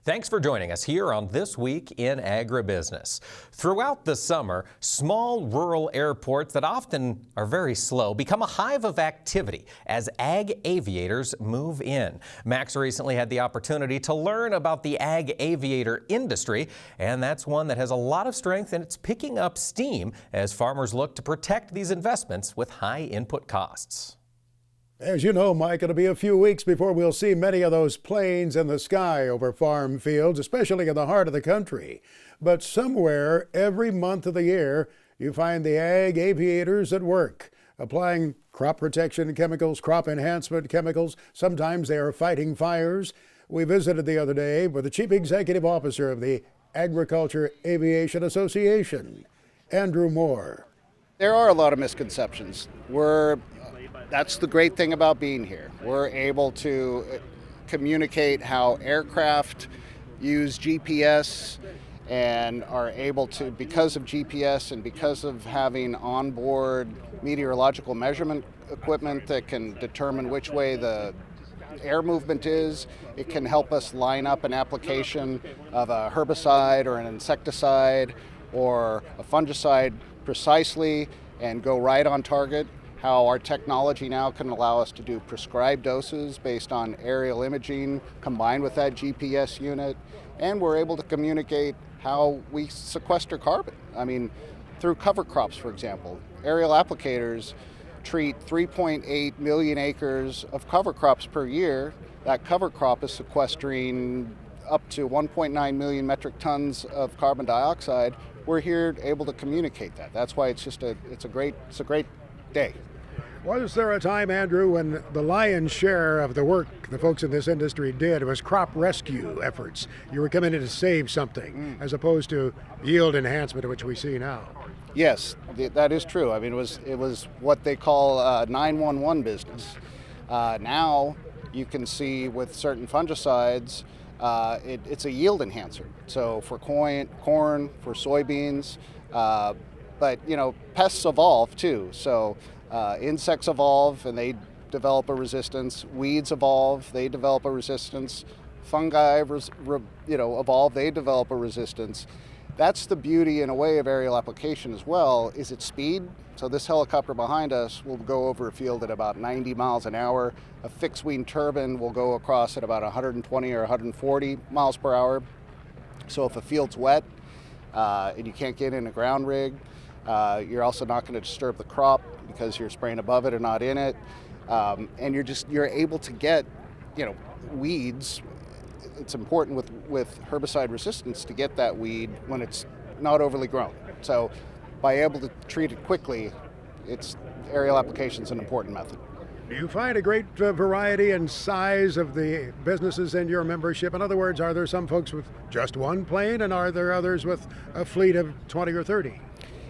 Thanks for joining us here on This Week in Agribusiness. Throughout the summer, small rural airports that often are very slow become a hive of activity as ag aviators move in. Max recently had the opportunity to learn about the ag aviator industry, and that's one that has a lot of strength, and it's picking up steam as farmers look to protect these investments with high input costs. As you know, Mike, it'll be a few weeks before we'll see many of those planes in the sky over farm fields, especially in the heart of the country. But somewhere, every month of the year, you find the ag aviators at work, applying crop protection chemicals, crop enhancement chemicals. Sometimes they are fighting fires. We visited the other day with the Chief Executive Officer of the Agriculture Aviation Association, Andrew Moore. There are a lot of misconceptions. That's the great thing about being here. We're able to communicate how aircraft use GPS and are able to, because of GPS and because of having onboard meteorological measurement equipment that can determine which way the air movement is, it can help us line up an application of a herbicide or an insecticide or a fungicide precisely and go right on target. How our technology now can allow us to do prescribed doses based on aerial imaging combined with that GPS unit, and we're able to communicate how we sequester carbon. I mean, through cover crops, for example. Aerial applicators treat 3.8 million acres of cover crops per year. That cover crop is sequestering up to 1.9 million metric tons of carbon dioxide. We're here able to communicate that. That's why it's a great day. Was there a time, Andrew, when the lion's share of the work the folks in this industry did was crop rescue efforts? You were coming in to save something as opposed to yield enhancement, which we see now. Yes, that is true. I mean, it was what they call 911 business. Now you can see with certain fungicides, it's a yield enhancer. So for corn, for soybeans, but you know, pests evolve too. So insects evolve and they develop a resistance. Weeds evolve, they develop a resistance. Fungi, evolve, they develop a resistance. That's the beauty in a way of aerial application as well, is its speed. So this helicopter behind us will go over a field at about 90 miles an hour. A fixed wing turbine will go across at about 120 or 140 miles per hour. So if a field's wet and you can't get in a ground rig, you're also not going to disturb the crop because you're spraying above it and not in it, and you're able to get, weeds. It's important with herbicide resistance to get that weed when it's not overly grown. So by able to treat it quickly, aerial application is an important method. Do you find a great variety and size of the businesses in your membership? In other words, are there some folks with just one plane, and are there others with a fleet of 20 or 30?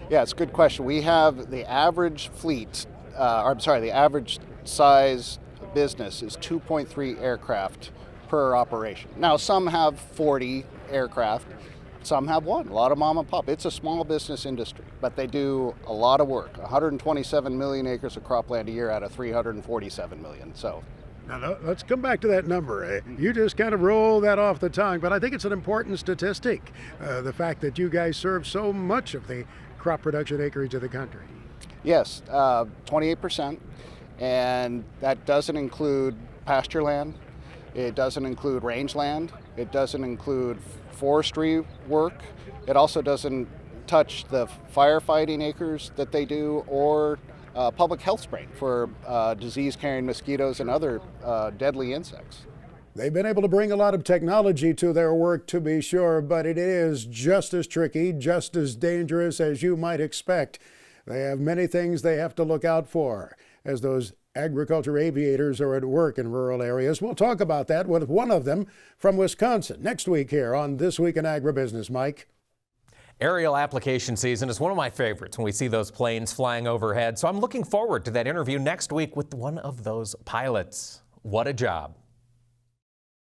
Yeah, it's a good question. We have the average fleet, the average size business is 2.3 aircraft per operation. Now, some have 40 aircraft, some have one, a lot of mom and pop. It's a small business industry, but they do a lot of work. 127 million acres of cropland a year out of 347 million, so. Now, let's come back to that number. You just kind of roll that off the tongue, but I think it's an important statistic, the fact that you guys serve so much of the crop production acreage of the country. Yes, 28%, and that doesn't include pasture land, it doesn't include rangeland, it doesn't include forestry work, it also doesn't touch the firefighting acres that they do or public health spraying for disease-carrying mosquitoes and other deadly insects. They've been able to bring a lot of technology to their work, to be sure, but it is just as tricky, just as dangerous as you might expect. They have many things they have to look out for as those agriculture aviators are at work in rural areas. We'll talk about that with one of them from Wisconsin next week here on This Week in Agribusiness. Mike? Aerial application season is one of my favorites when we see those planes flying overhead, so I'm looking forward to that interview next week with one of those pilots. What a job.